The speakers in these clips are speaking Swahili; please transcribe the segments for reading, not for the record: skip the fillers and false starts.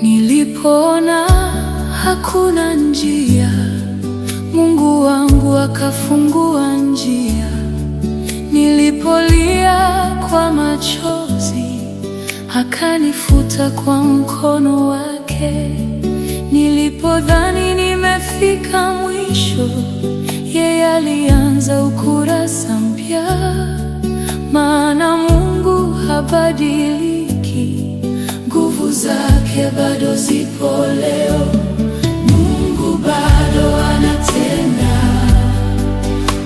Nilipoona hakuna njia, Mungu wangu akafungua njia. Nilipolia kwa machozi, akanifuta kwa mkono wake. Nilipodhani nimefika mwisho, yeye alianza ukurasa mpya. Maana Mungu habadiliki, nguvu zake bado zipo leo. Mungu bado anatenda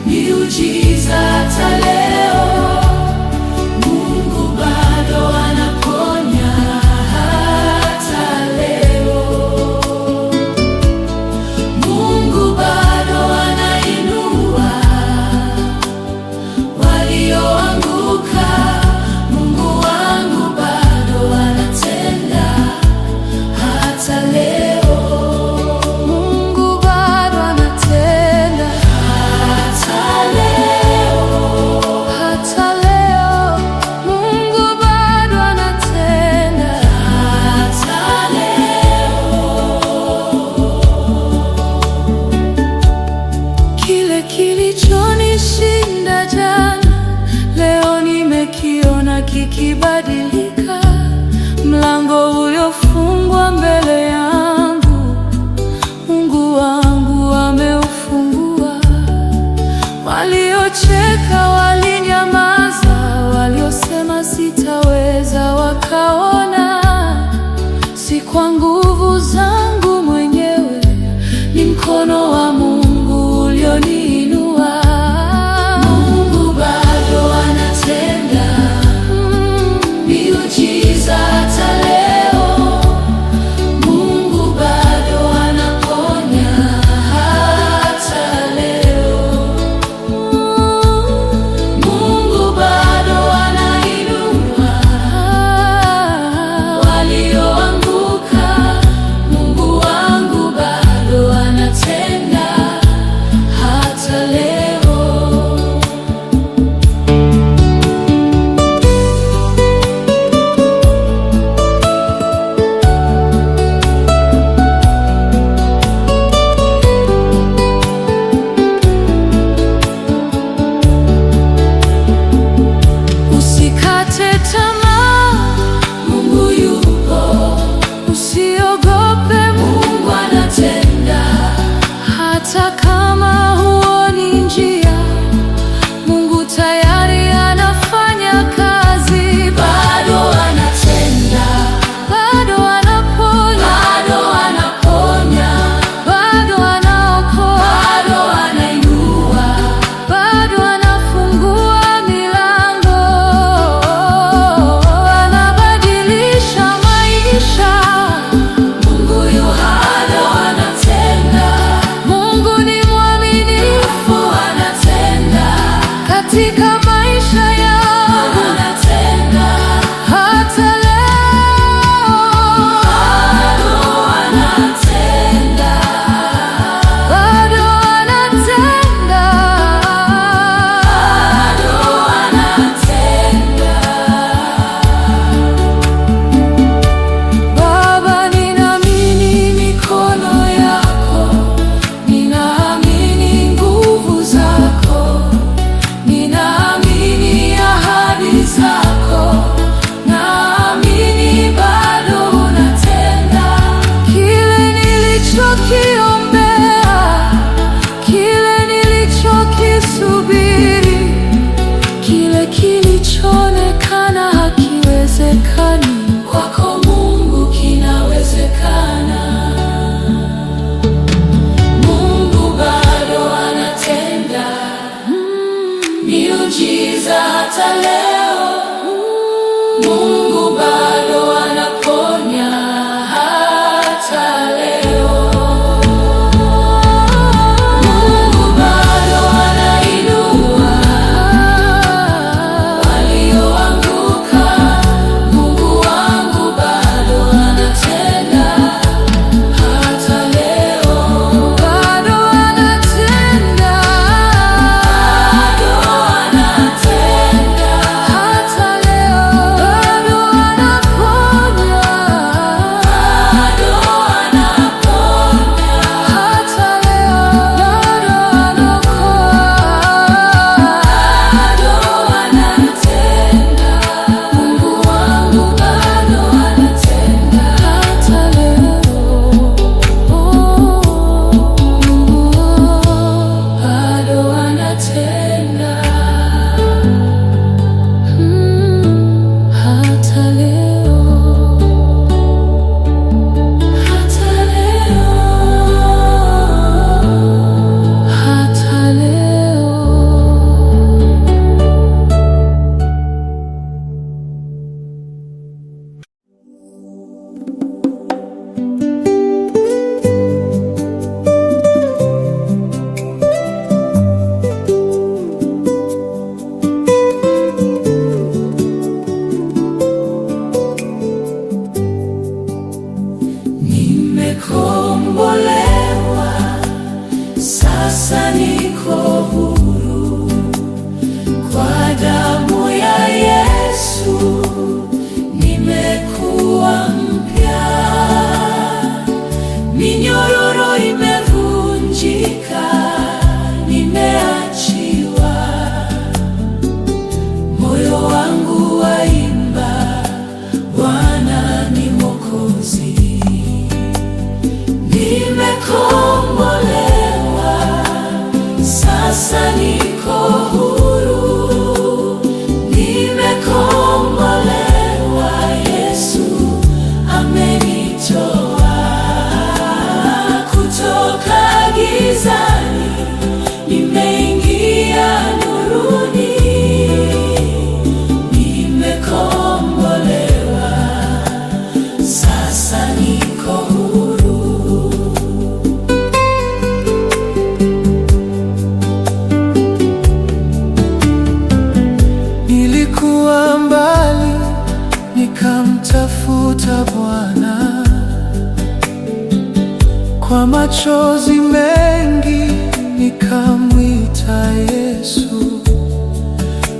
miujiza hata leo. Mungu bado anaponya hata leo. Mungu bado anainua walioanguka. Mungu wangu bado anatenda hata leo. Mungu bado anatenda hata leo. Hata leo Mungu bado anatenda hata leo. Kile kilichonishinda jana, leo nimekiona kikibadilika. Mlango uliofungwa mbele yangu, Mungu wangu ameufungua. Waliocheka walinyamaza, waliosema sitaweza wakaona. Si kwa nguvu zangu mwenyewe, ni mkono wa Mungu ulioniinua. Mungu bado anatenda miujiza hata leo. Mungu bado anaponya hata leo. Mungu bado anainua walioanguka. Mungu wangu bado anatenda hata leo. Usikate tamaa, Mungu yupo. Usiogope, Mungu anatenda. Hata kama huoni njia, Mungu tayari anafanya kazi. Bado anatenda, bado anaponya, bado anaponya, bado anaokoa, bado anainua, bado anafungua milango, anabadilisha maisha. Mungu yu bado anatenda. Mungu ni mwaminifu, anatenda katika maisha yangu, anatenda hata leo. Bado anatenda, bado anatenda, bado anatenda. Baba, ninaamini mikono yako, ninaamini nguvu zako, ninaamini ahadi zako, naamini bado unatenda. Kile nilichokiombea, kile nilichokisubiri, kile kilichoonekana hakiwezekani, kwako Mungu kinawezekana. Mungu bado anatenda miujiza hata leo. Mungu bado anaponya hata leo. Mungu bado anainua walioanguka. Mungu wangu Kwa machozi mengi nikamwita Yesu,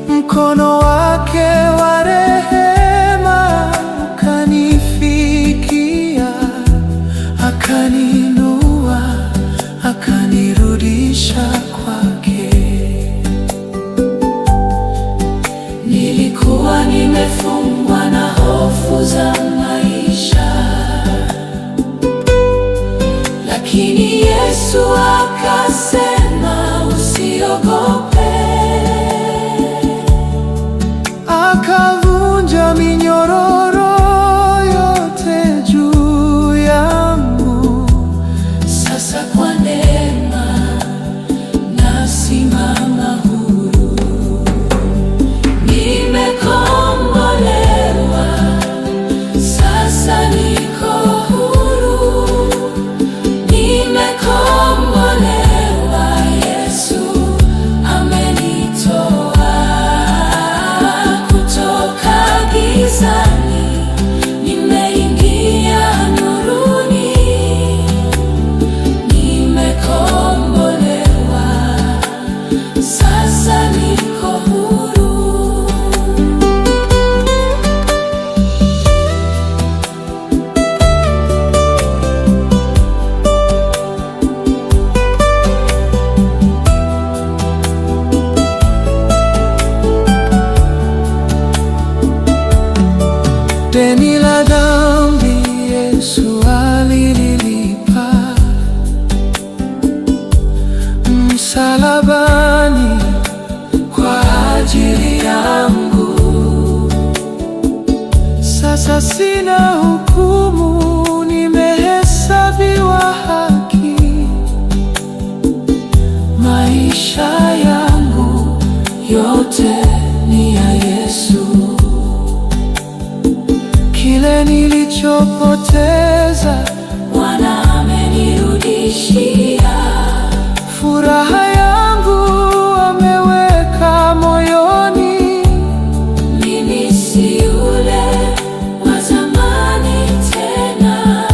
mkono wake wa rehema ukanifikia, akaninua, akanirudisha kwake. Nilikuwa nimefungwa na hofu za maisha, lakini Yesu akasema usiogope. Akavunja minyororo yote juu yangu. Sasa kwa neema nasimama huru, nimekombolewa, sasa niko huru, nimekombolewa, Yesu amenitoa kutoka gizani, nimeingia nuruni, nimekombolewa, sasa niko huru. Deni la dhambi Yesu alililipa msalabani kwa ajili yangu. Sasa sina hukumu, nimehesabiwa haki. Maisha yangu yote ni ya Yesu. Kile nilichopoteza Bwana amenirudishia. Furaha yangu ameweka moyoni. Mimi si yule wa zamani tena,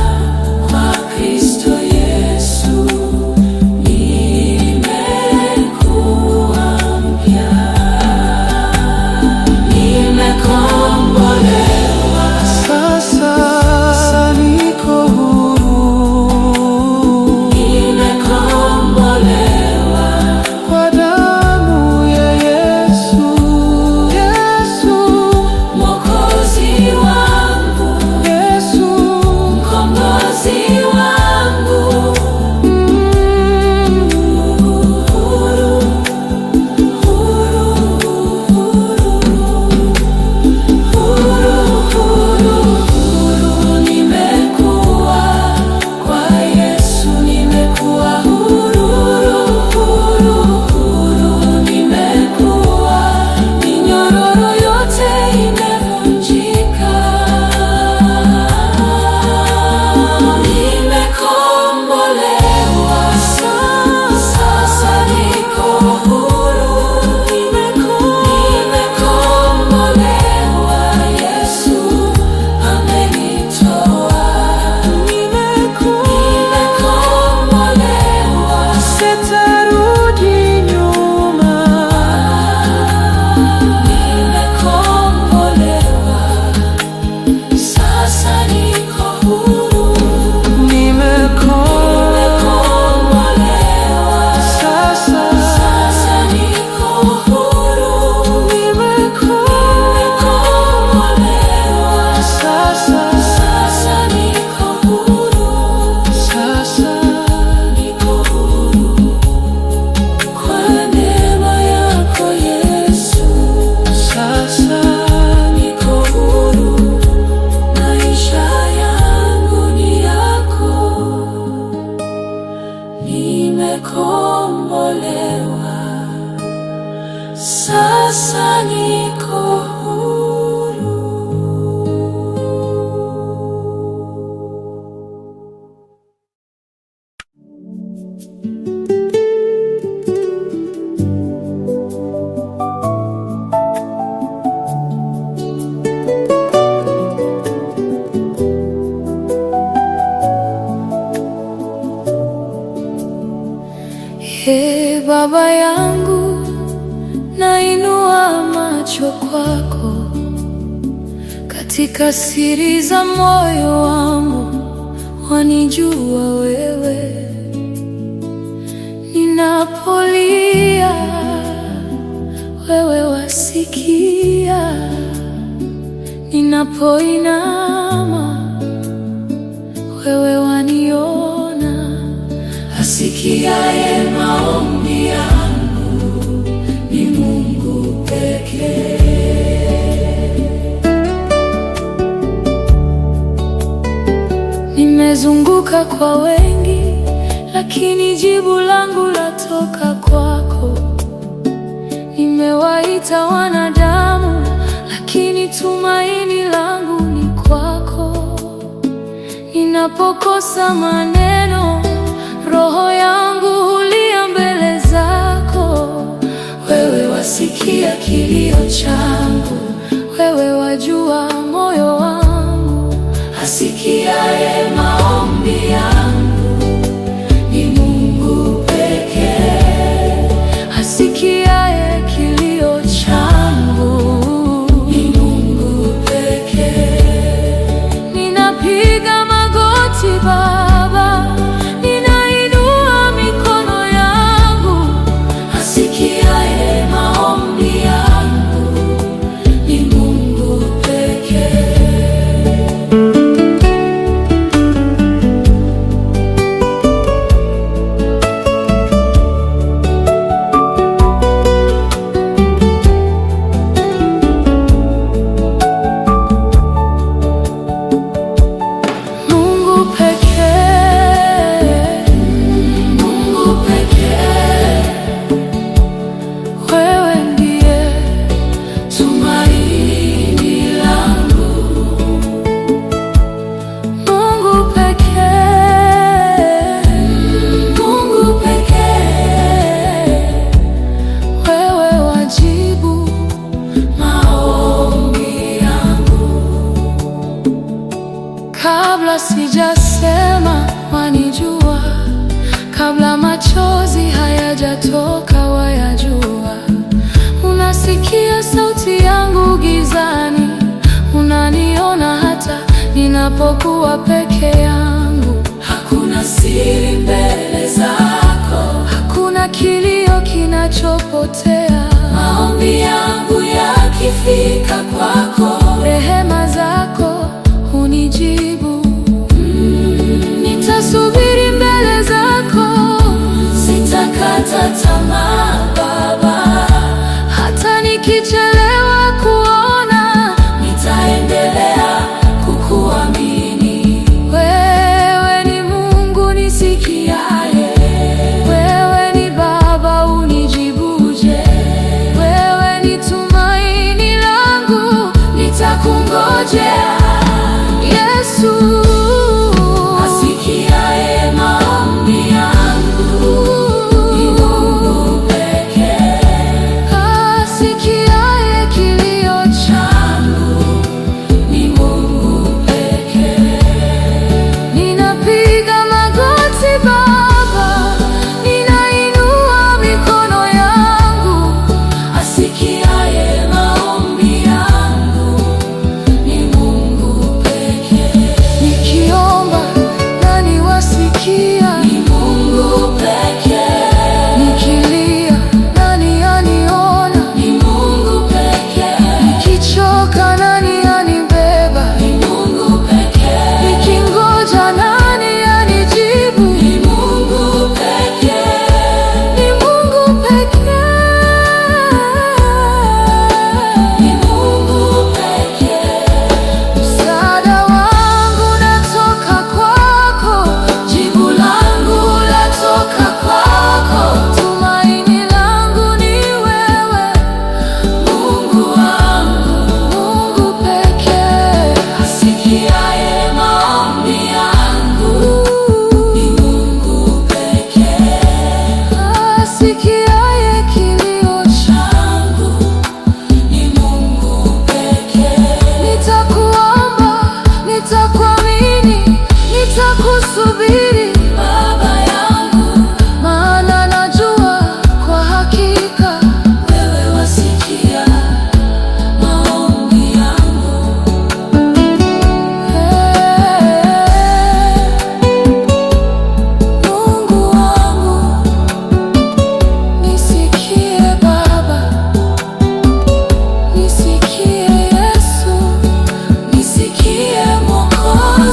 kwa Kristo Yesu nimekuwa mpya. Nimekombolewa, sasa niko huru, nimekombolewa. Katika siri za moyo wangu wanijua wewe. Ninapolia wewe wasikia, ninapoinama wewe waniona. Asikiaye maombi yangu ni Mungu pekee. Nimezunguka kwa wengi, lakini jibu langu latoka kwako. Nimewaita wanadamu, lakini tumaini langu ni kwako. Ninapokosa maneno, roho yangu hulia mbele zako. Wewe wasikia kilio changu, wewe wajua moyo wangu. Asikiaye maombi yangu ni Mungu pekee. Asikiaye kilio changu ni Mungu pekee. Ninapiga magoti Baba, ninainua mikono yangu. Asikiaye maombi yangu ni Mungu pekee. Kabla sijasema wanijua, kabla machozi hayajatoka wayajua. Unasikia sauti yangu gizani, unaniona hata ninapokuwa peke yangu. Hakuna siri mbele zako, hakuna kilio kinachopotea. Maombi yangu yakifika kwako, rehema zako unijibu. Nitasubiri mbele zako, sitakata tamaa Baba. Hata nikichelewa kuona, nitaendelea kukuamini. Wewe ni Mungu nisikiaye, wewe ni Baba unijibuje. Wewe ni tumaini langu, nitakungoja.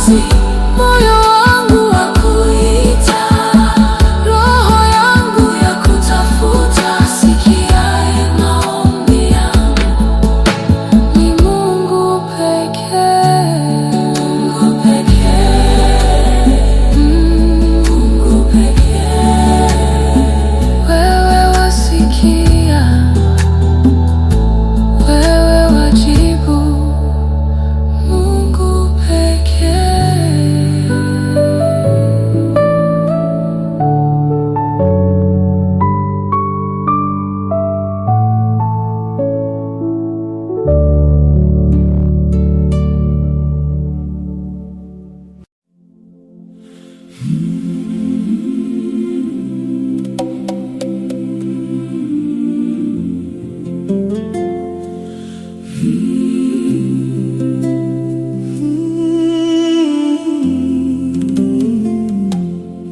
mkombozi, moyo wangu wakuita, roho yangu ya kutafuta. Sikiaye maombi yangu ni Mungu pekee, Mungu pekee, Mungu pekee. Wewe wasikia, wewe wajibu, Mungu pekee.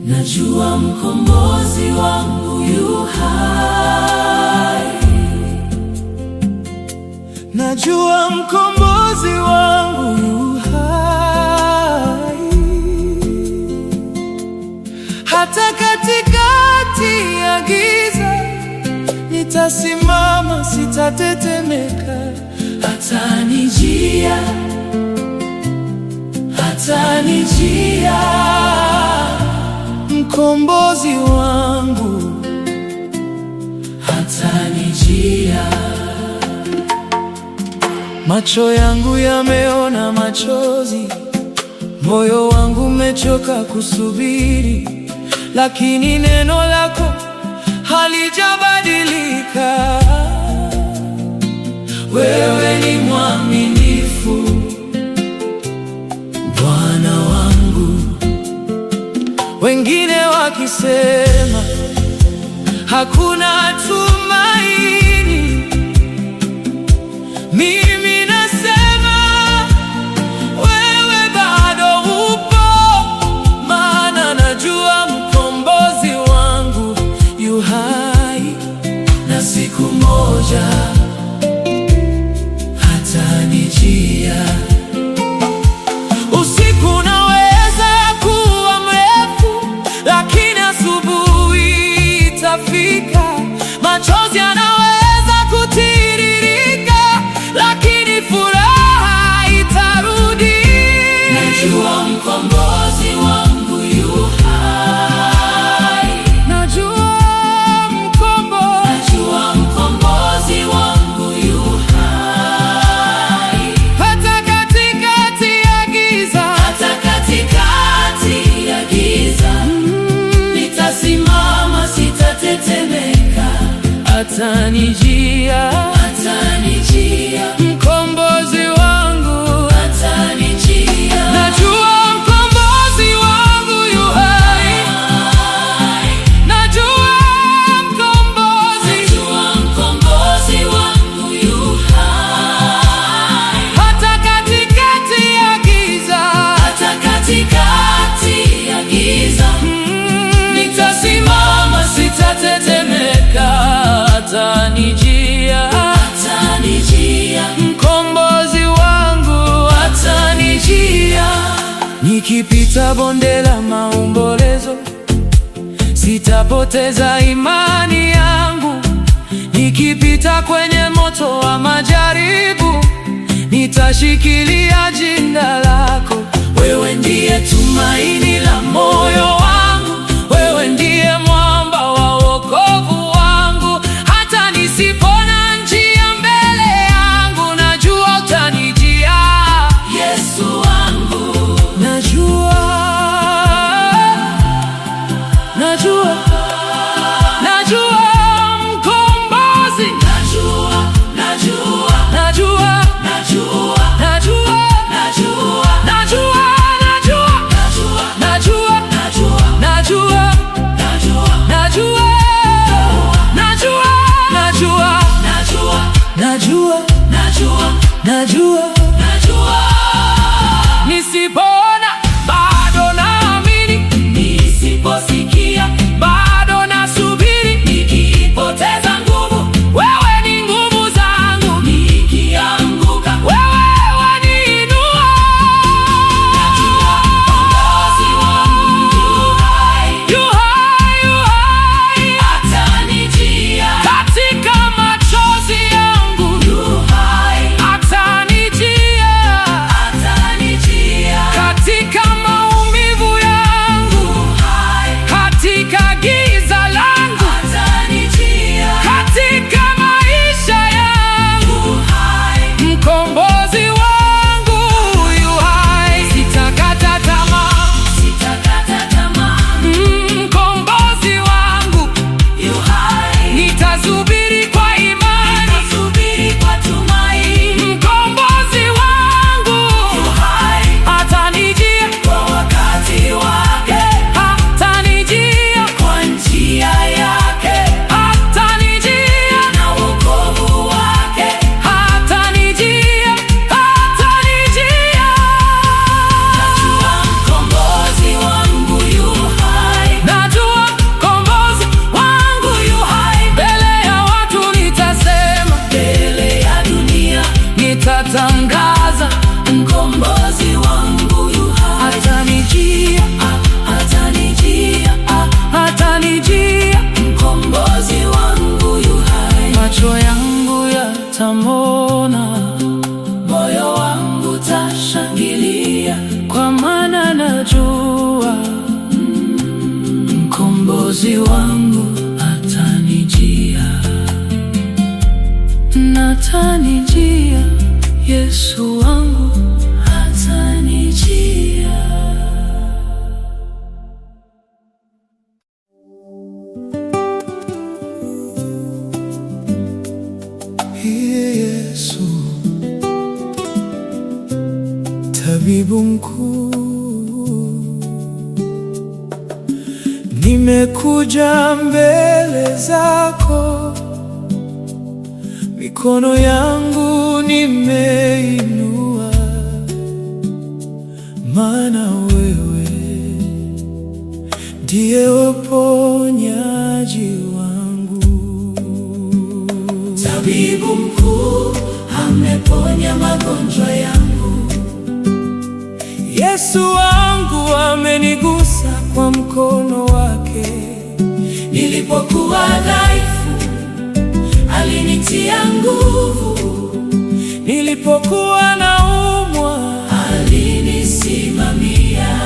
Najua mkombozi wangu yu hai. Najua mkombozi wangu yu hai. Hata katikati ya giza nitasimama, sitatetemeka. Atanijia, atanijia mkombozi wangu, atanijia. Macho yangu yameona machozi, moyo wangu umechoka kusubiri, lakini neno lako halijabadilika. Wewe ni mwaminifu, Bwana wangu. Wengine wakisema hakuna tumaini, mimi nasema wewe bado upo, maana najua mkombozi wangu yu hai, na siku moja atanijia. Usiku unaweza kuwa mrefu, lakini asubuhi itafika. Machozi yanaweza kutiririka, lakini furaha itarudi. Najua mkombozi wangu yu hai. Najua mkombozi wangu yu hai. Hata katikati ya giza, hata katikati ya giza, nitasimama, sitatetemeka. Atanijia, atanijia mkombozi wangu, atanijia. Najua mkombozi wangu yu hai. Najua mkombozi wangu yu hai. Hata katikati ya giza, hata katikati ya giza, nitasimama, sitatetemeka. Atanijia, atanijia mkombozi wangu, atanijia. Nikipita bonde la maombolezo, sitapoteza imani yangu. Nikipita kwenye moto wa majaribu, nitashikilia jina lako. Wewe ndiye tumaini la moyo wangu, wewe ndiye mwamba wa wokovu wangu. Hata nisipona njia mbele yangu, najua utanijia, Yesu wangu. Najua mkombozi, najua kwa maana najua mkombozi wangu atanijia, natanijia, Yesu wangu atanijia. Yesu, tabibu mkuu, nimekuja mbele zako, mikono yangu nimeinua, maana wewe ndiye uponyaji wangu. Tabibu mkuu ameponya magonjwa yangu, Yesu wangu amenigusa kwa mkono wake. nilipokuwa dhaifu alinitia nguvu, Nilipokuwa naumwa alinisimamia.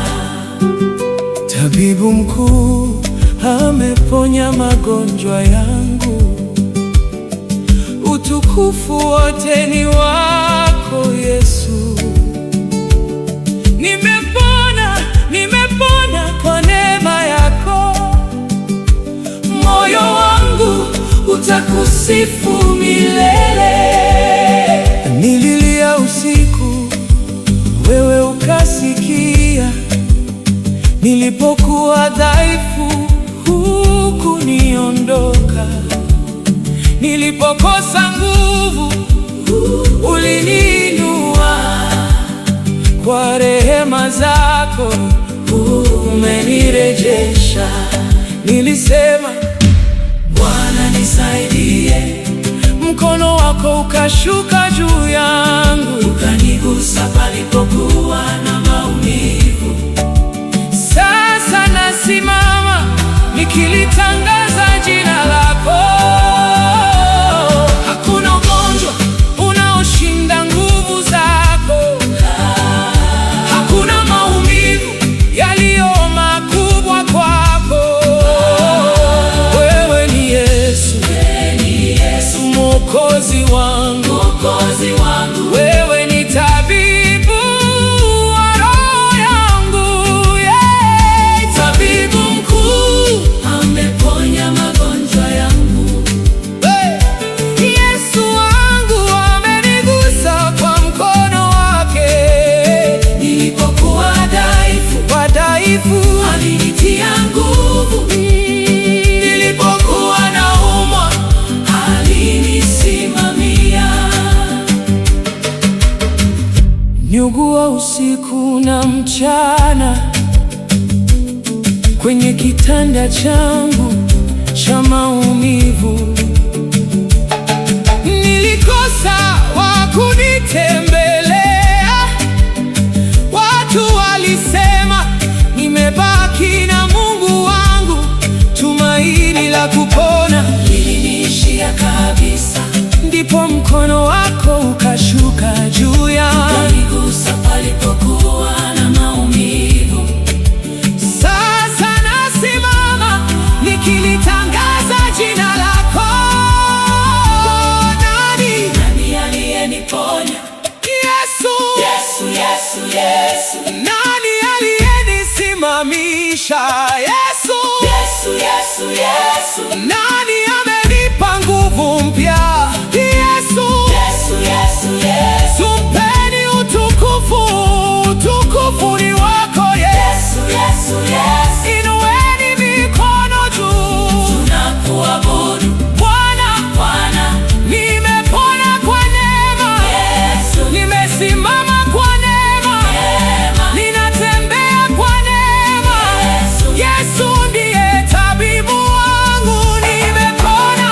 tabibu mkuu ameponya magonjwa yangu. Utukufu wote ni wako Yesu. Nimepona kwa neema yako. Moyo wangu utakusifu milele. Nililia usiku, wewe ukasikia. Nilipokuwa dhaifu, hukuniondoka. Nilipokosa nguvu, uliniinua. Kwa rehema zako umenirejesha. Nilisema, Bwana nisaidie, mkono wako ukashuka juu yangu, ukanigusa palipokuwa na maumivu. sasa nasimama nikilitangaza jina lako. Hakuna ugonjwa unaoshinda nguvu zako. Hakuna maumivu yaliyo makubwa kwako. Wewe ni Yesu, Mwokozi wangu. Wewe ni tabibu wa roho yangu. Yeah. Tabibu mkuu ameponya magonjwa yangu, Yesu wangu amenigusa kwa mkono wake. nilipokuwa Wadhaifu alinitia nguvu, nilipokuwa naumwa alinisimamia. niugua usiku na mchana, kwenye kitanda changu cha maumivu. Nilikosa wa kunitembelea, watu walisema nimebaki na Mungu wangu. Tumaini la kupona Liliniishia kabisa, ndipo mkono wako ukashuka juu yangu. ukanigusa palipokuwa na maumivu. Sasa nasimama nikilitangaza jina lako. Nani aliyeniponya? Yesu. Nani aliyenisimamisha? Yesu. Nani amenipa nguvu mpya? Yesu. Tumpeni utukufu, utukufu ni wako Yesu. Inueni mikono juu, Tunakuabudu Bwana. Nimepona kwa neema, nimesimama kwa neema, ninatembea kwa neema. Yesu ndiye tabibu wangu. Nimepona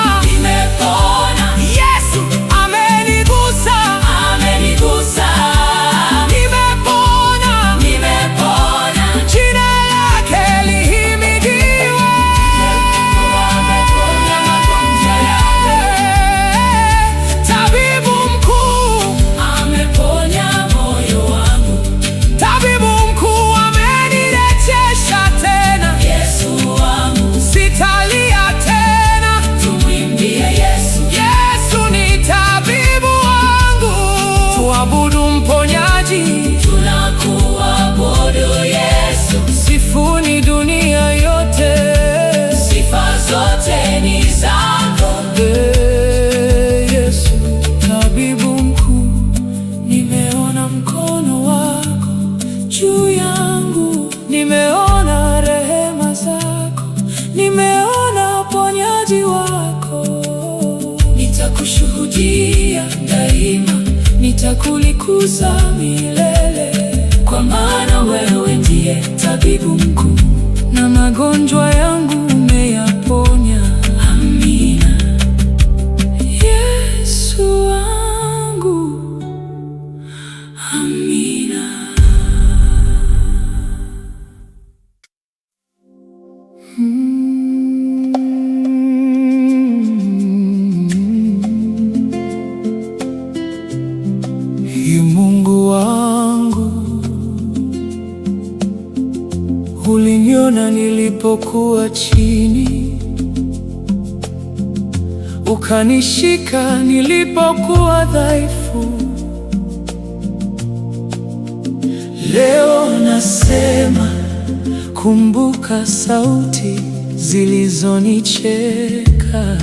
nitakulikuza milele, kwa maana wewe ndiye tabibu mkuu, na magonjwa yangu umeyaponya. Amina. Yesu wangu, Amina. Mungu wangu, uliniona nilipokuwa chini, ukanishika nilipokuwa dhaifu. Leo nasema, kumbuka sauti zilizonicheka.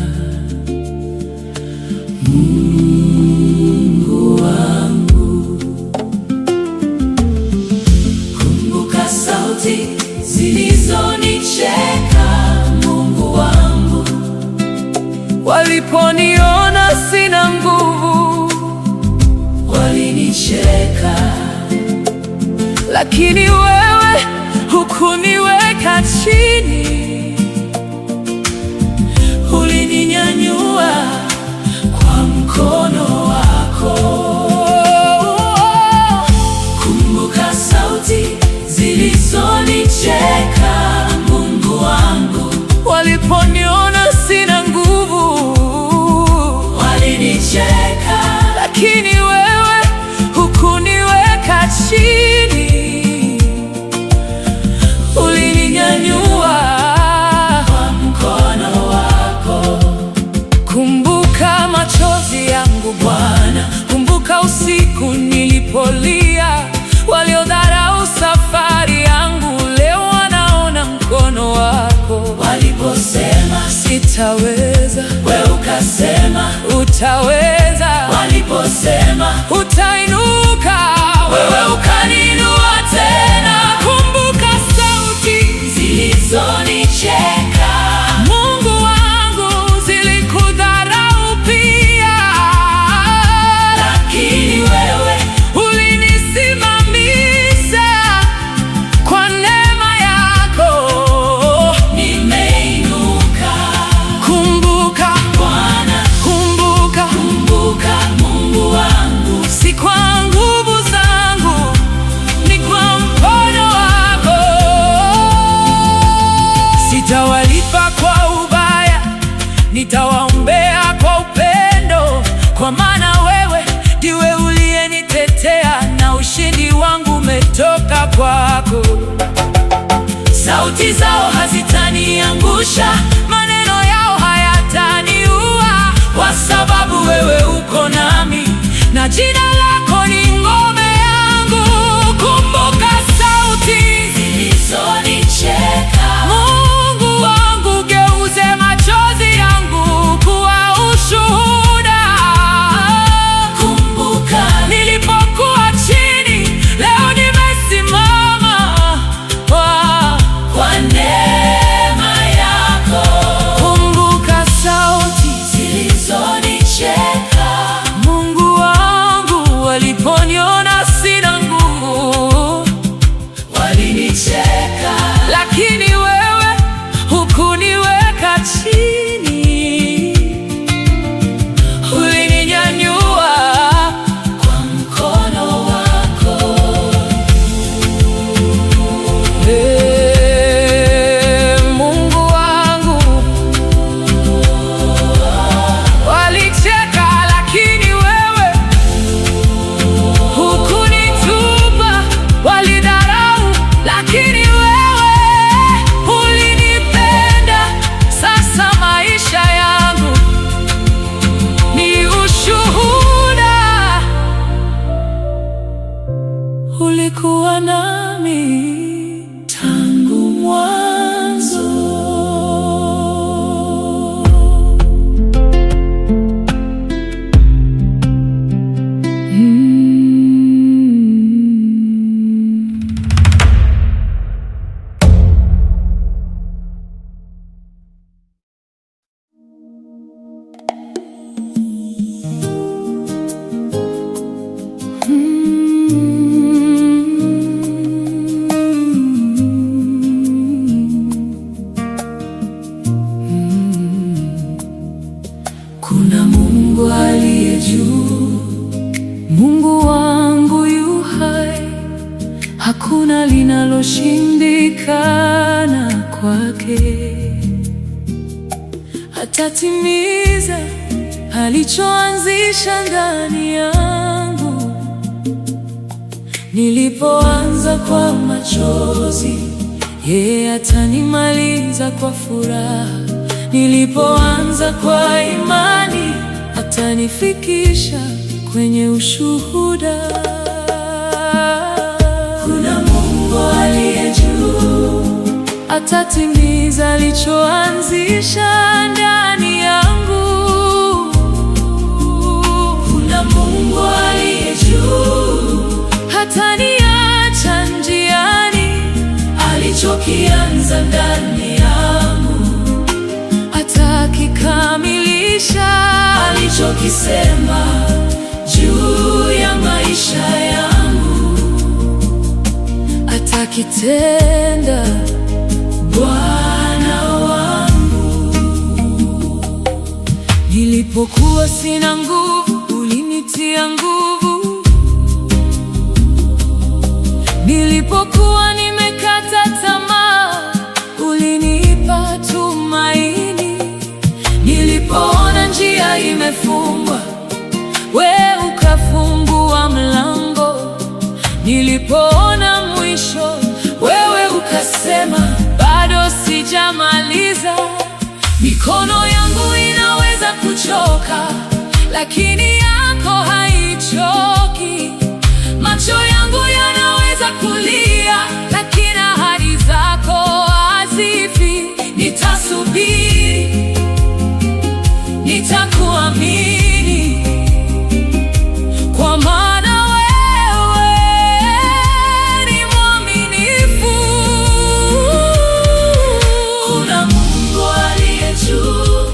Mungu wangu, kumbuka sauti zilizonicheka. Mungu wangu, waliponiona sina nguvu, walinicheka, lakini wewe hukuniweka chini. ulininyanyua kwa mkono wako. Kumbuka sauti zilizonicheka. Mungu wangu, Waliponiona sina nguvu, walinicheka, lakini wewe hukuniweka chini. ulininyanyua kwa mkono wako. Kumbuka machozi yangu Bwana, kumbuka usiku nilipolia. Waliodharau safari yangu leo wanaona mkono wako. Waliposema sitaweza, wewe ukasema utaweza. Waliposema utainuka, wewe ukaniinua tena. kumbuka sauti zilizonicheka. Mungu wangu, zilikudharau pia, Lakini wewe ulinisimamisha kwa neema yako. nimeinuka. Kumbuka Bwana, kumbuka, kumbuka Mungu wangu, si kwa nguvu zangu, ni kwa mkono wako. Sitawalipa kwa ubaya, nitawaombea kwa upendo, kwa maana wewe ndiwe uliyenitetea na ushindi wangu umetoka kwako. sauti zao hazitaniangusha, Maneno yao hayataniua, kwa sababu wewe uko nami, na jina lako ni ngome yangu. Kumbuka sauti zilizonicheka. Mungu wangu, geuze machozi yangu kuwa ushuhuda. Kumbuka Nilipokuwa chini, leo nimesimama. kwa neema yako. Kumbuka sauti Zilizonicheka. Mungu wangu, waliponiona sina nguvu, Walinicheka, lakini wewe hukuniweka chini. Ulininyanyua kwa mkono wako. Mungu wangu, walicheka lakini wewe hukunitupa. Walidharau lakini wewe ulinipenda. Sasa maisha yangu ni ushuhuda, ulikuwa nami Tangu mwanzo. hakuna linaloshindikana kwake. Atatimiza alichoanzisha ndani yangu. Nilipoanza kwa machozi, yeye atanimaliza kwa furaha. Nilipoanza kwa imani, atanifikisha kwenye ushuhuda. Kuna Mungu aliye juu, atatimiza alichoanzisha ndani yangu. Kuna Mungu aliye juu, hataniacha njiani. alichokianza ndani yangu atakikamilisha. alichokisema juu ya maisha yangu atakitenda. Bwana wangu. Nilipokuwa sina nguvu, ulinitia nguvu. Nilipokuwa nimekata tamaa, ulinipa tumaini. Nilipoona njia imefungwa, wewe ukafungua mlango. Nilipoona mwisho, wewe ukasema bado sijamaliza. Mikono yangu inaweza kuchoka, lakini yako haichoki. Macho yangu yanaweza kulia, lakini ahadi zako hazifi. Nitasubiri, nitakuamini, kwa maana wewe ni mwaminifu. Kuna Mungu aliye juu,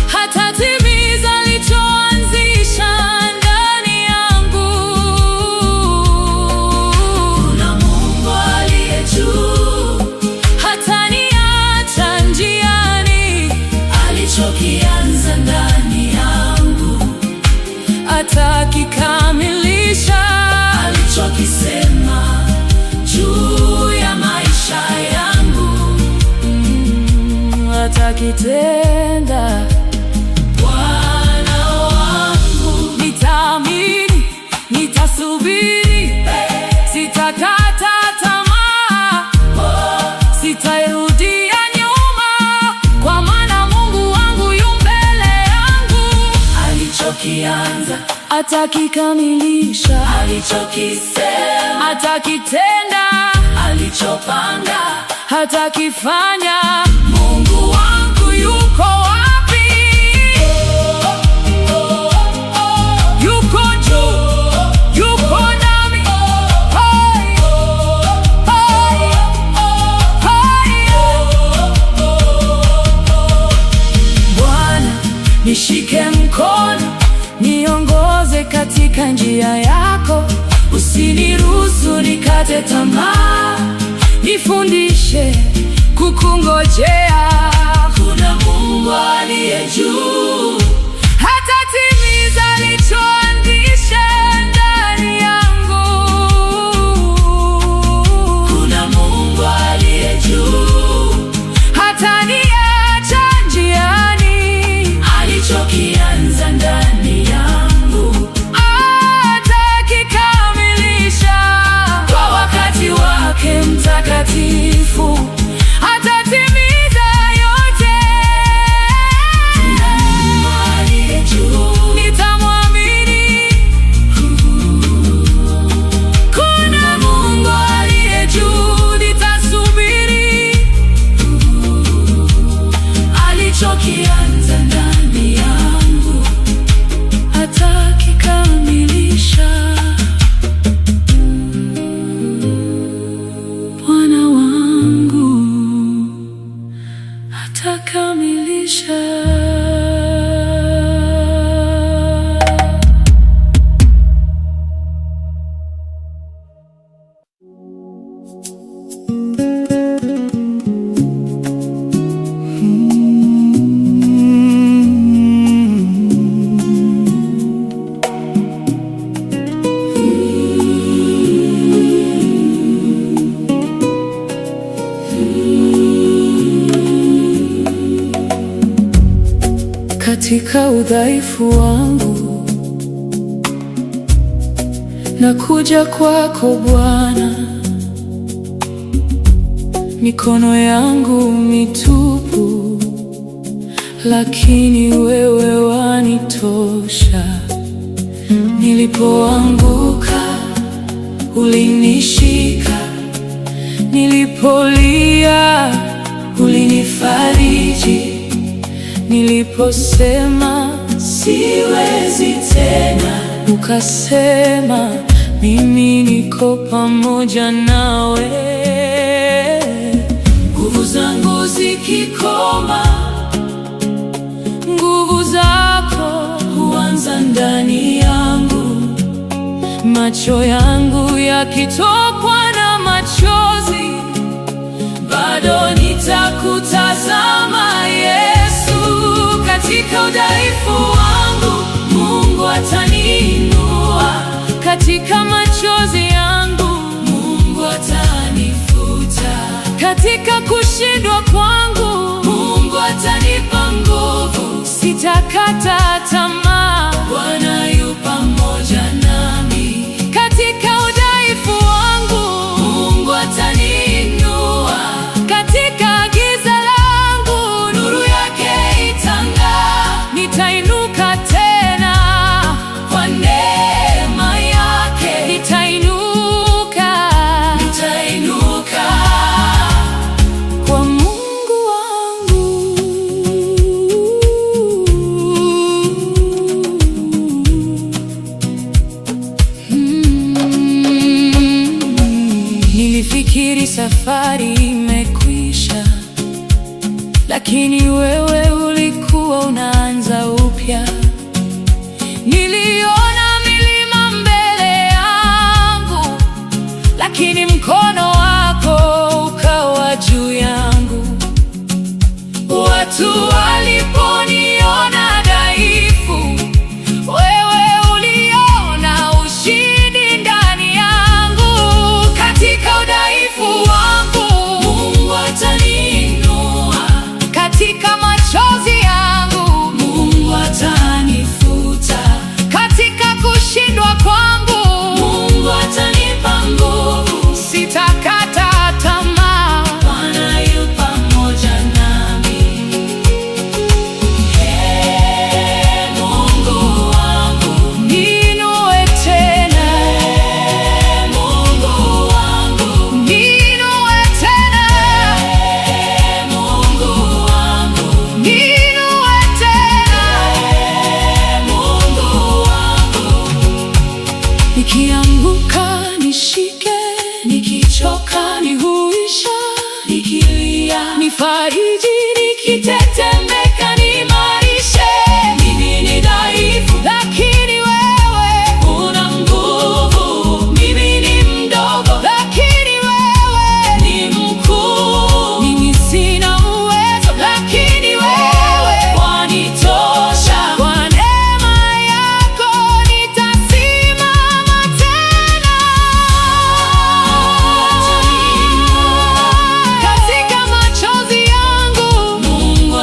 hatatimiza alichoanzisha ndani yangu. kuna Mungu aliye juu, hataniacha njiani. alichokianza ndani yangu atakikamilisha. alichokisema juu ya maisha yangu atakitenda. Bwana wangu. Nitaamini, nitasubiri, sitakata tamaa, sitairudia nyuma, kwa maana Mungu wangu yu mbele yangu. alichokianza atakikamilisha. alichokisema Atakitenda, alichopanga atakifanya. Mungu wangu yuko wapi? Yuko juu, yuko nami. Hai, hai, hai. Bwana, nishike mkono, niongoze katika njia yako. Usiniruhusu nikate tamaa, nifundishe kukungojea. kuna Mungu aliye juu, Hatatimiza alichoanzisha ndani yangu. kuna Mungu aliye juu, Hataniacha njiani. alichokianza ndani yangu atakikamilisha kwa wakati wake mtakatifu. Atatimiza yote. Kuna Mungu aliye juu, Nitamwamini. Kuna Mungu aliye juu, nitasubiri. alichokianza ndani yangu atakikamilisha. Bwana wangu. katika udhaifu wangu, nakuja kwako Bwana, mikono yangu mitupu, lakini wewe wanitosha. Nilipoanguka ulinishika, nilipolia ulinifariji, niliposema siwezi tena, ukasema mimi niko pamoja nawe. Nguvu zangu zikikoma, nguvu zako huanza ndani yangu. Macho yangu yakitokwa na machozi, bado nitakutazama Yesu. Katika udhaifu wangu Mungu ataniinua, katika machozi yangu Mungu atanifuta, katika kushindwa kwangu Mungu atanipa nguvu. Sitakata tamaa, Bwana yu pamoja nami. Katika udhaifu wangu Mungu ataniinua, katika giza langu nuru yake itang'aa. Nitainuka tena kwa neema yake, nitainuka kwa Mungu wangu. Nilifikiri safari imekwisha, lakini wewe ulikuwa unaanza upya. Niliona milima mbele yangu, lakini mkono wako ukawa juu yangu. Watu waliponiona dhaifu, wewe uliona ushindi ndani yangu. Katika udhaifu wangu Mungu ataniinua, katika machozi yangu Mungu atanifuta, katika kushindwa kwangu Mungu atanipa nguvu. Sitakata tamaa, Bwana yu pamoja nami. Ee Mungu wangu, niinue tena. Ee Mungu wangu, niinue tena. Ee Mungu wangu, niinue tena. Ee Mungu wangu, nikianguka nishike, nikichoka nihuisha, nikilia nifariji, nikitetemeka niimarishe. Mimi ni dhaifu, lakini wewe una nguvu. Mimi ni mdogo, lakini wewe ni mkuu. Mimi sina uwezo, lakini wewe wanitosha. Kwa neema yako nitasimama tena. Katika machozi yangu Mungu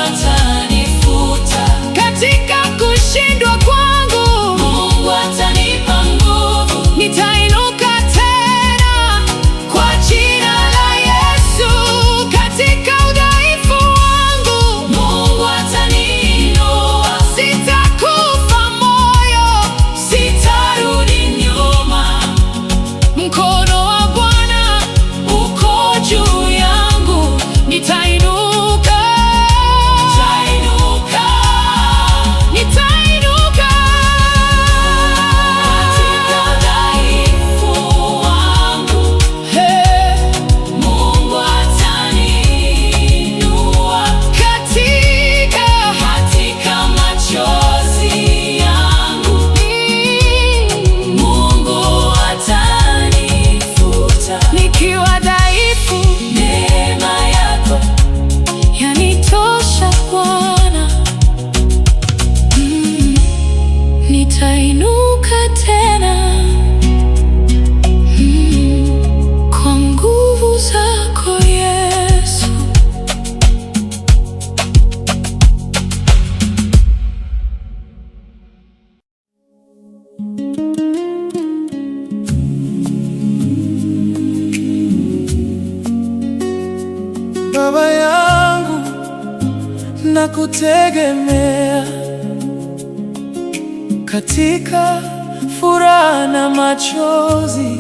Baba yangu, nakutegemea katika furaha na machozi,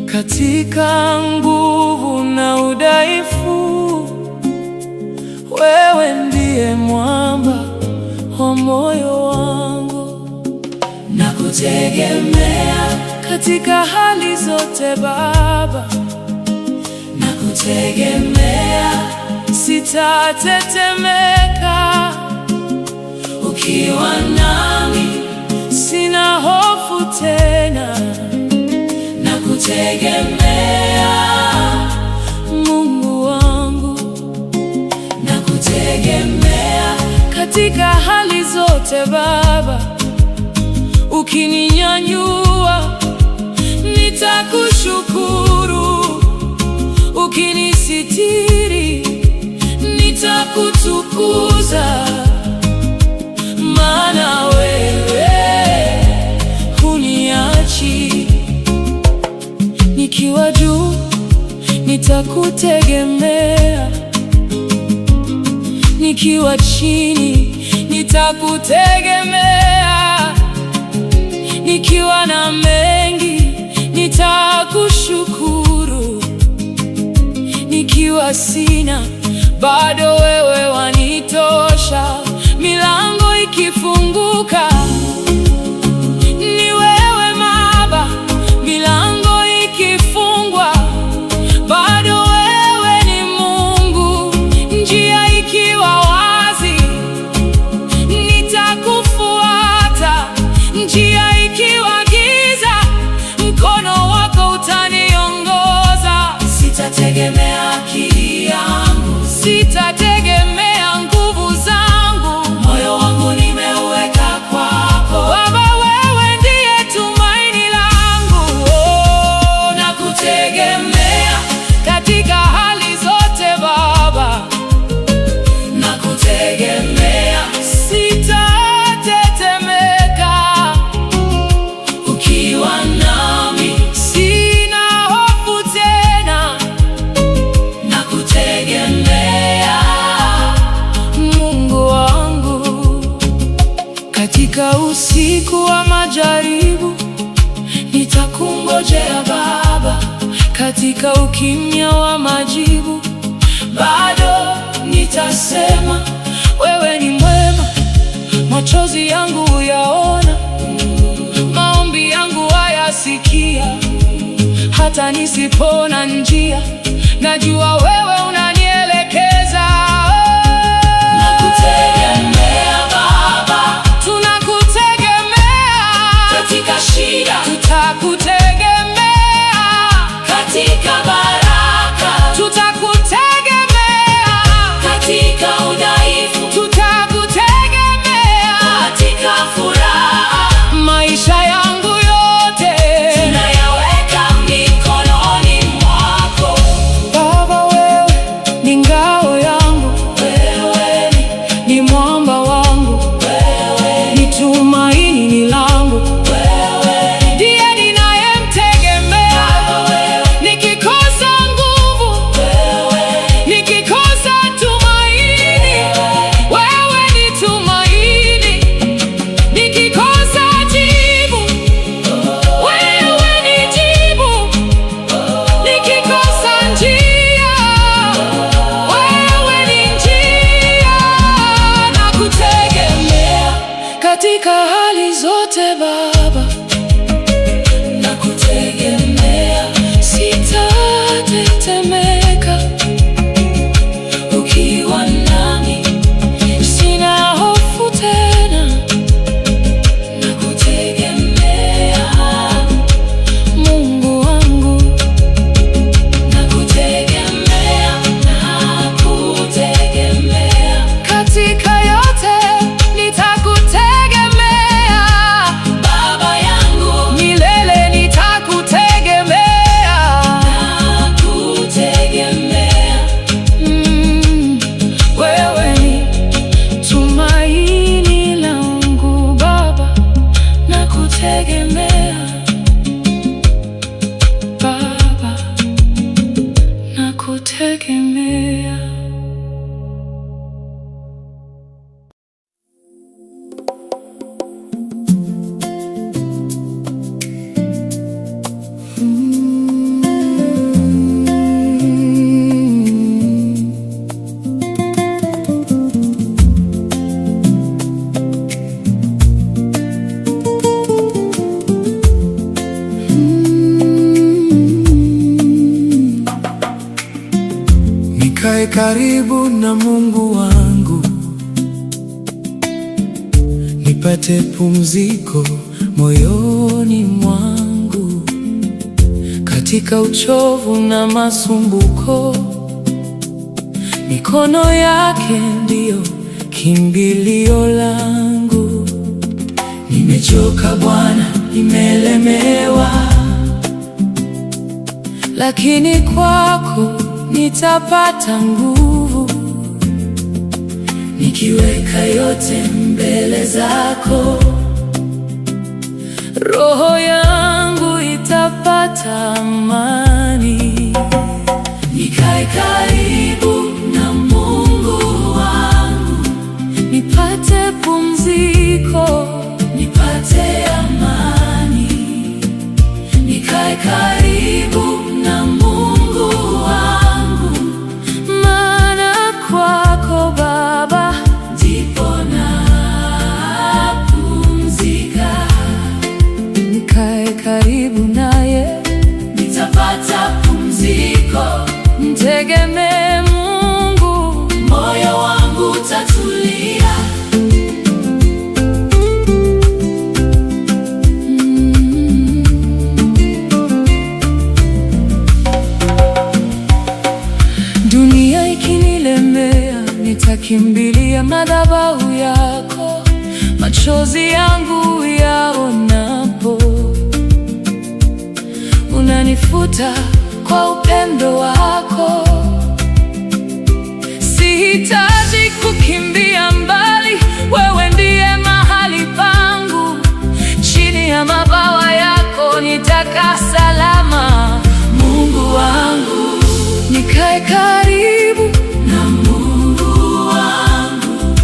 katika nguvu na udhaifu. Wewe ndiye mwamba wa moyo wangu, nakutegemea katika hali zote Baba, nakutegemea, sitatetemeka. ukiwa nami Sina hofu tena, nakutegemea Mungu wangu, nakutegemea, katika hali zote Baba. Ukininyanyua nitakushukuru, ukinisitiri nitakutukuza, maana wewe huniachi. Nikiwa juu nitakutegemea, nikiwa chini nitakutegemea, nikiwa na mengi nitakushukuru, nikiwa sina bado wewe wanitosha. Milango ikifunguka ni wewe Baba, milango ikifungwa bado wewe ni Mungu. Njia ikiwa wazi nitakufuata, njia ikiwa giza mkono wako utaniongoza. sitategemea akili yangu, Sitategemea nguvu zangu, moyo wangu nimeuweka kwako. Baba wewe ndiye tumaini langu. Oh, Nakutegemea, katika hali zote Baba, nakutegemea, sitatetemeka. ukiwa nami Sina hofu tena, nakutegemea, Mungu wangu. Katika usiku wa majaribu nitakungojea Baba, katika ukimya wa majibu bado nitasema wewe ni mwema. Machozi yangu huyaona, maombi yangu hayasikia, hata nisipona njia najua wewe unanielekeza. nakutegemea Baba, Tunakutegemea katika shida, tutakutegemea, katika baraka, tutakutegemea, katika udhaifu, tutakutegemea. katika furaha, Maisha yangu yote nayaweka mikononi mwako. Baba, wewe ni ngao yangu, Wewe ni mwamba wangu, ni tumaini langu, wewe ndiye ninayemtegemea. Nikikosa kutegemea. Nikae karibu na Mungu wangu, nipate pumziko moyoni mwangu. Katika uchovu na masumbuko, mikono yake ndiyo kimbilio langu. Nimechoka Bwana, nimelemewa, lakini kwako nitapata nguvu. Nikiweka yote mbele zako, roho yangu itapata amani. Nikae karibu na Mungu wangu, nipate pumziko, nipate amani. Nikae karibu na Mungu wangu, maana kwako Baba ndipo napumzika. Nikae karibu naye, nitapata pumziko. Mtegemee Mungu, moyo wangu utatulia. Dunia ikinilemea, nitakimbilia madhabahu yako. Machozi yangu yaonapo, unanifuta kwa upendo wako. Sihitaji kukimbia mbali, wewe ndiye mahali pangu. Chini ya mabawa yako nitakaa salama. Mungu wangu, nikae karibu na Mungu wangu,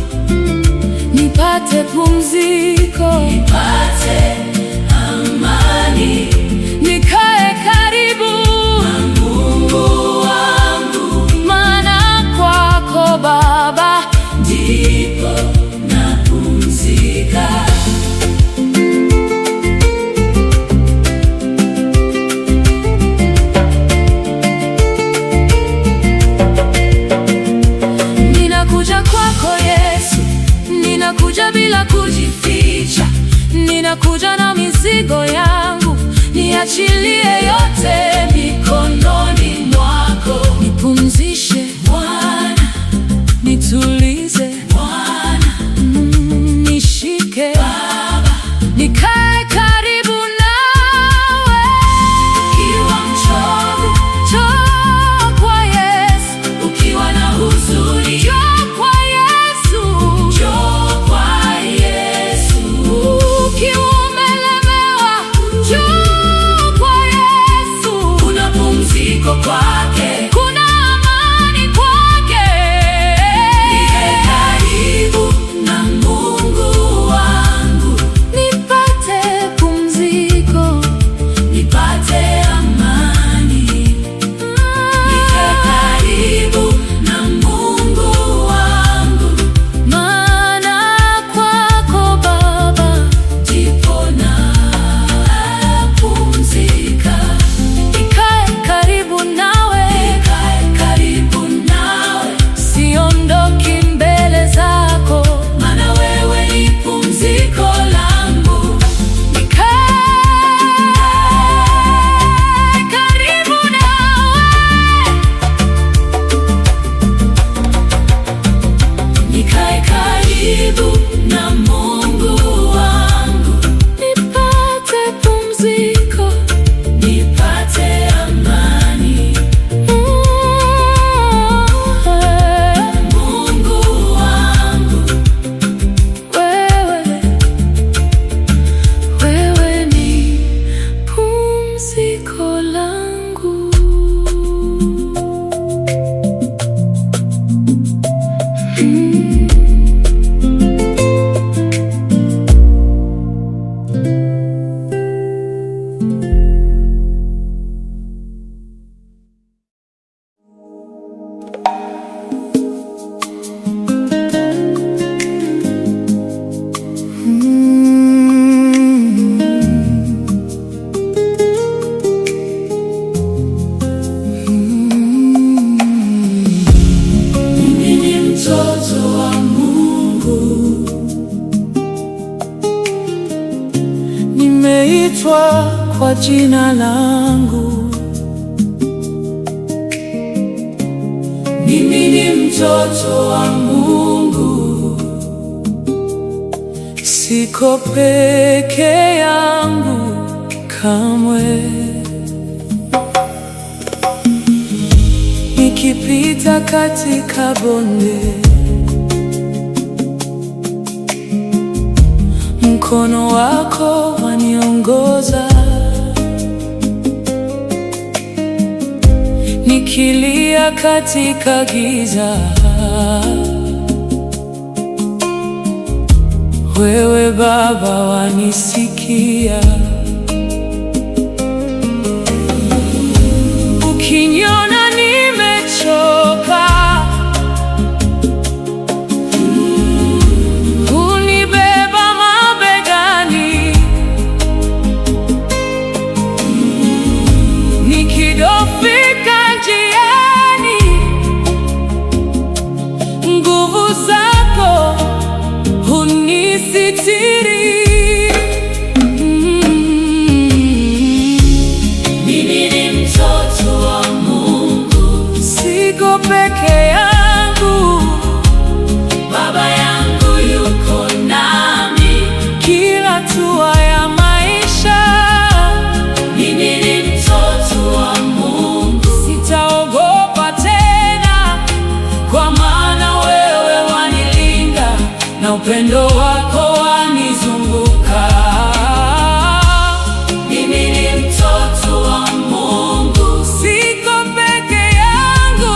nipate pumziko, nipate amani. Nikae karibu na Mungu wangu, maana kwako Baba ndipo napumzika. Ninakuja kwako Yesu, ninakuja bila kujificha. Ninakuja na mizigo yangu, niachilie yote mikononi mwako. Nipumzishe Bwana, nitulize Bwana, nishike Baba, nikae karibu nawe. Ukiwa mchovu, njoo kwa Yesu. Ukiwa na huzuni, njoo kwa Yesu. Njoo kwa Yesu. Ukiwa umelemewa, njoo kwa Yesu. jina langu. Mimi ni mtoto wa Mungu, siko peke yangu kamwe. Nikipita katika bonde, mkono wako waniongoza. Nikilia katika giza, wewe Baba wanisikia. Ukiniona nimechoka, unibeba mabegani. Nikidofika njiani, nguvu zako hunisitiri. mimi ni mtoto wa Mungu, Siko peke yangu, Baba yangu yuko nami. kila hatua ya maisha. Mimi ni mtoto wa Mungu, Sitaogopa tena, kwa maana wewe wanilinda na upendo wako wanizunguka. mimi ni mtoto wa Mungu, Siko peke yangu,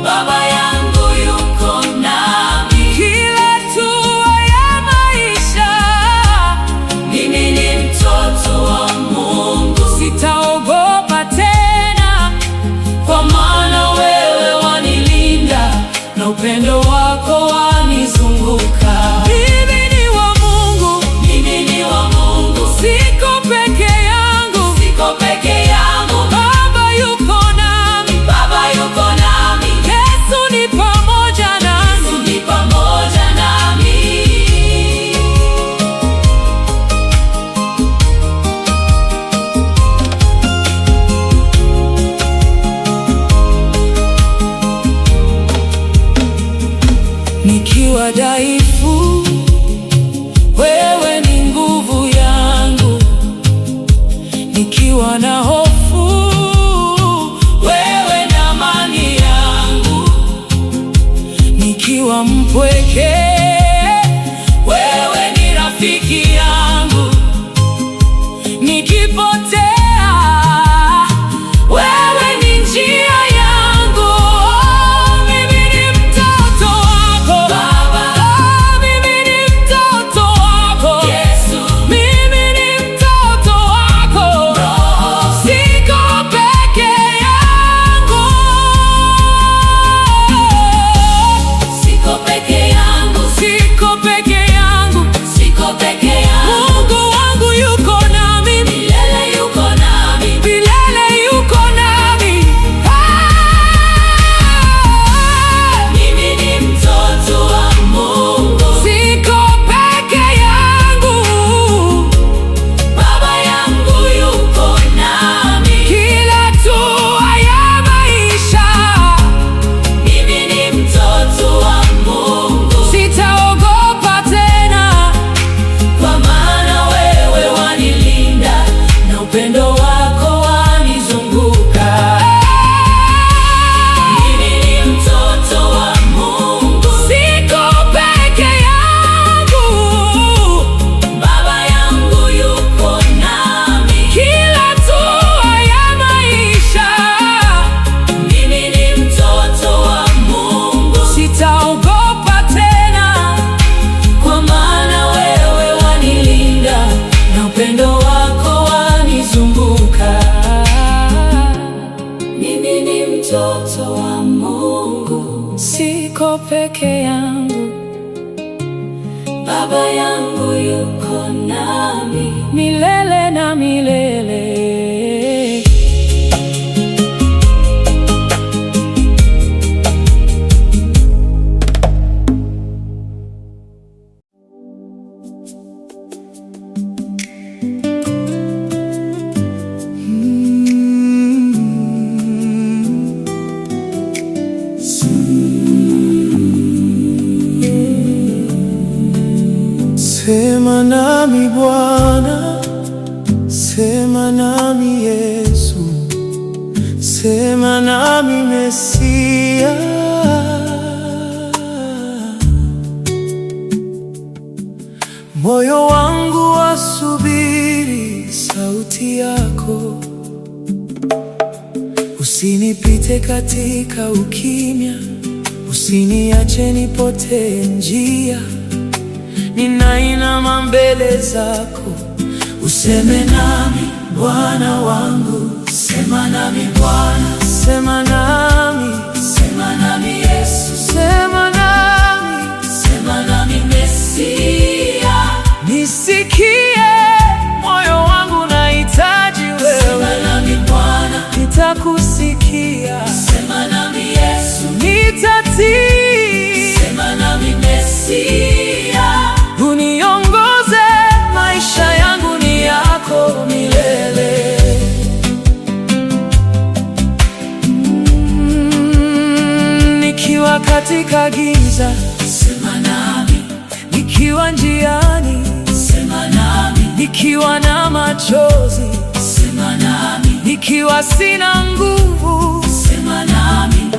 Baba yangu yuko nami. kila hatua ya maisha. Mimi ni mtoto wa Mungu, Sitaogopa tena, kwa maana wewe wanilinda na upendo wako wanizunguka. Mimi ni wa Mungu, mimi ni wa Mungu, siko peke yangu. siko peke yangu. Baba yuko nami, Baba yuko nami, Yesu ni pamoja nami. ni pamoja nami. Nikiwa dhaifu, wewe ni nguvu yangu. Nikiwa na hofu, wewe ni amani yangu. Nikiwa mpweke, wewe ni rafiki yangu. Nikipotea, wewe ni njia yangu. Mimi ni mtoto wako Baba. Mimi ni mtoto wako Yesu, Mimi ni mtoto wako. Siko peke yangu, siko peke yangu, siko peke yangu. siko peke yangu. Mungu wangu yuko nami, Milele yuko nami. milele yuko nami. Mimi ni mtoto wa Mungu, Siko peke yangu, Baba yangu yuko nami. kila hatua ya maisha. Mimi ni mtoto wa Mungu, Sitaogopa tena, kwa maana wewe wanilinda na upendo wako wanizunguka. Mimi ni mtoto wa Mungu, siko peke yangu, Baba yangu yuko nami. kila hatua ya maisha. Mimi ni mtoto wa Mungu, Sitaogopa tena, kwa maana wewe wanilinda na upendo wako wanizunguka. Mimi ni mtoto wa Mungu, siko peke yangu, Baba yangu yuko nami. milele na milele. nami Bwana, sema nami Yesu, sema nami Mesia. Moyo wangu wasubiri sauti yako, usinipite katika ukimya, usiniache nipotee njia. Ninainama mbele zako, useme nami Bwana wangu, sema nami Bwana, sema nami, Sema nami Yesu, sema nami, sema nami Mesia. nisikie moyo wangu nahitaji wewe, Sema nami Bwana, nitakusikia, sema nami Yesu, nitatii, sema nami Mesia. uniongoze, maisha yangu ni yako milele. Nikiwa katika giza, Sema nami, nikiwa njiani, sema nami, nikiwa na machozi, sema nami, nikiwa sina nguvu, sema nami.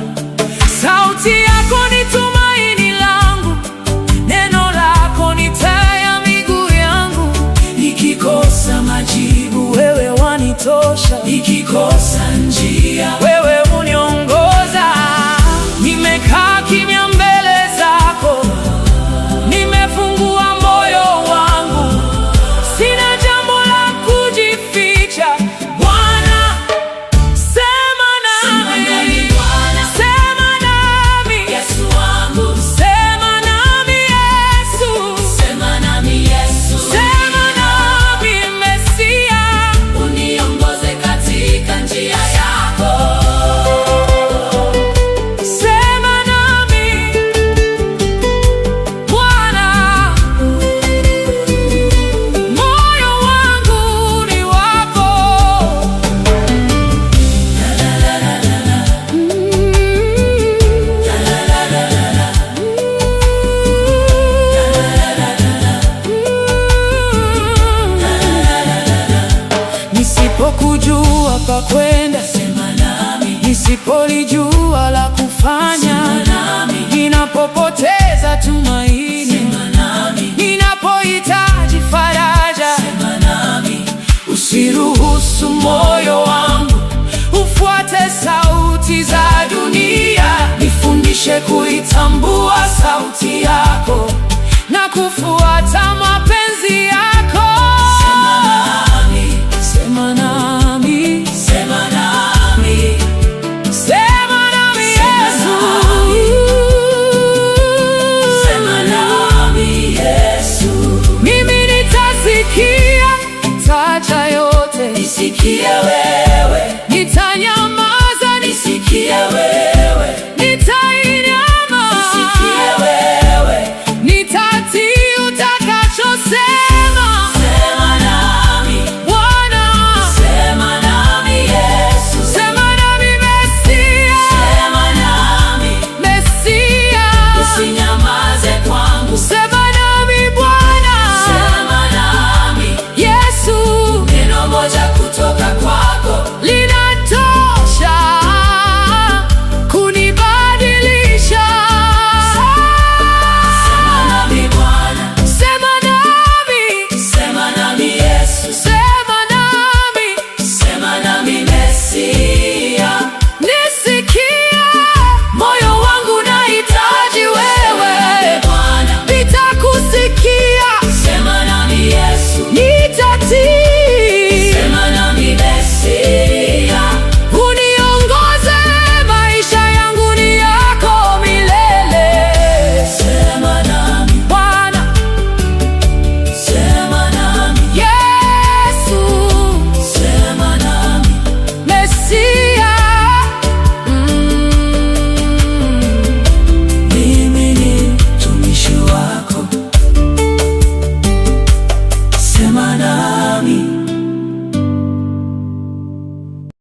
sauti yako ni tumaini langu, neno lako ni taa ya miguu yangu. Nikikosa majibu, Wewe wanitosha, nikikosa njia, wewe uniongoza. Nimekaa kimya mbele zako, nimefungua moyo wangu, sina jambo la kujificha. Bwana, sema nami, Bwana, sema nami, Yesu wangu, sema nami Yesu, sema nami Yesu, sema nami Mesia, uniongoze katika njia yako. sema nami Bwana, moyo wangu ni wako. Nisipokujua pa kwenda, Sema nami, nisipolijua la kufanya, sema nami, ninapopoteza tumaini, sema nami, ninapohitaji faraja, sema nami. usiruhusu moyo wangu ufuate sauti za dunia. Nifundishe kuitambua sauti yako na kufuata mapenzi